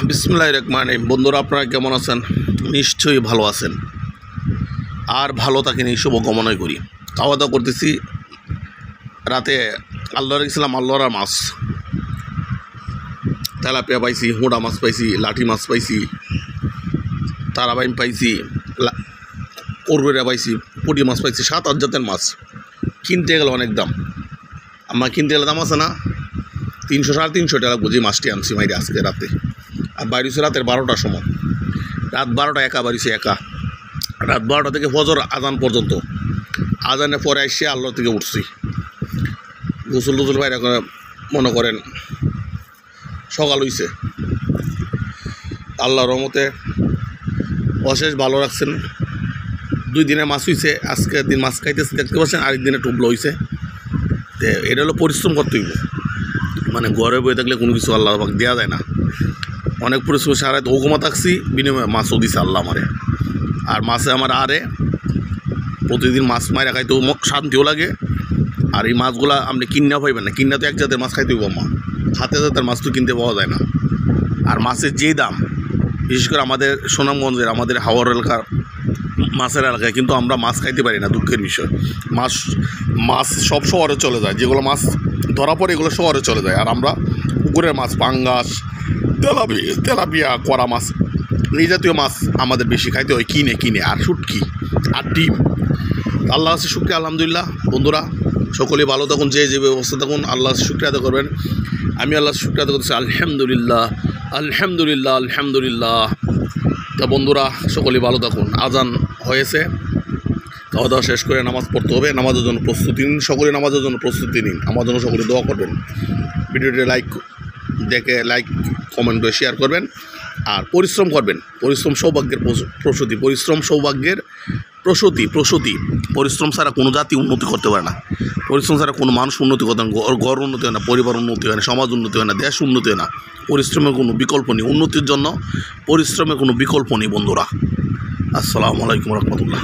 বিসমিল্লাহির রহমানির রহিম। বন্ধুরা, আপনারা কেমন আছেন? নিশ্চয়ই ভালো আছেন, আর ভালো থাকেন এই শুভ কামনাই করি। খাওয়া দাওয়া করতেছি। রাতে আল্লাহর গেছিলাম, আল্লাহর মাছ, তেলাপিয়া পাইছি, হুঁড়া মাছ পাইছি, লাঠি মাছ পাইছি, তারাবাইন পাইছি, করবেরা পাইছি, পুঁটি মাছ পাইছি, 7-8 জাতের মাছ। কিনতে গেলে অনেক দাম। আমার কিনতে গেলে দাম আছে না, 300-350 টাকা বুঝি মাছটি আনছি মাইরে আজকে রাতে। আর বাইরেছে রাতের 12টার সময়, রাত 12টা একা বাড়িছে, একা রাত 12টা থেকে ফজর আজান পর্যন্ত। আজানের পরে এসে আল্লাহ থেকে উঠছি, গোসল টোসল বাইরে করে মনে করেন সকাল হইছে। আল্লাহর রহমতে অশেষ ভালো রাখছেন। 2 দিনে মাছ হইছে, আজকের দিন মাছ খাইতেছে দেখতে পাচ্ছেন, আরেক দিনে টুবলো হইছে। তো এটা হলো পরিশ্রম করতে হইব, মানে ঘরে বয়ে থাকলে কোনো কিছু আল্লাহ পাক দেওয়া যায় না। অনেক পরিশ্রম সারা ওকমা থাকছি, বিনিময়ে মাছও দিছে আল্লাহ আমারে। আর মাছে আমার আরে প্রতিদিন মাছ মাইরা খাইতেও শান্তিও লাগে। আর এই মাছগুলা আপনি কিনা পাইবেন না, কিনা তো এক জাতের মাছ খাইতে হইব। হাতে জাতের মাছ তো কিনতে পাওয়া যায় না। আর মাছের যেই দাম, বিশেষ করে আমাদের সুনামগঞ্জের, আমাদের হাওড় এলাকার মাছের এলাকায় কিন্তু আমরা মাছ খাইতে পারি না, দুঃখের বিষয়। মাছ সব শহরে চলে যায়, যেগুলো মাছ ধরা পড়ে এগুলো শহরে চলে যায়। আর আমরা পুকুরের মাছ, পাঙ্গাস, তেলাপিয়া, করা মাছ, এই জাতীয় মাছ আমাদের বেশি খাইতে হয় কিনে। আর শুটকি আর ডিম। আল্লাহ আছে শুক্রিয়া, আলহামদুলিল্লাহ। বন্ধুরা, সকলেই ভালো থাকুন, যে ব্যবস্থা থাকুন, আল্লাহ শুক্রিয়া আদায় করবেন। আমি আল্লাহ শুক্রিয়া আদায় করতেছি, আলহামদুলিল্লাহ, আলহামদুলিল্লাহ, আলহামদুলিল্লাহ। তা বন্ধুরা, সকলেই ভালো থাকুন। আজান হয়েছে, খাওয়া দাওয়া শেষ করে নামাজ পড়তে হবে। নামাজের জন্য প্রস্তুতি নিন, সকলে নামাজের জন্য প্রস্তুতি নিন। আমার জন্য সকলে দোয়া করবেন। ভিডিওটি লাইক কমেন্ট করে শেয়ার করবেন। আর পরিশ্রম করবেন। পরিশ্রম সৌভাগ্যের প্রসূতি, পরিশ্রম সৌভাগ্যের প্রসূতি। পরিশ্রম ছাড়া কোনো জাতি উন্নতি করতে পারে না। পরিশ্রম ছাড়া কোনো মানুষ উন্নতি করতে না, ঘর উন্নতি হয় না, পরিবার উন্নতি হয় না, সমাজ উন্নতি হয় না, দেশ উন্নতি হয় না। পরিশ্রমের কোনো বিকল্প নেই। উন্নতির জন্য পরিশ্রমের কোনো বিকল্প নেই বন্ধুরা। আসসালামু আলাইকুম রহমতুল্লাহ।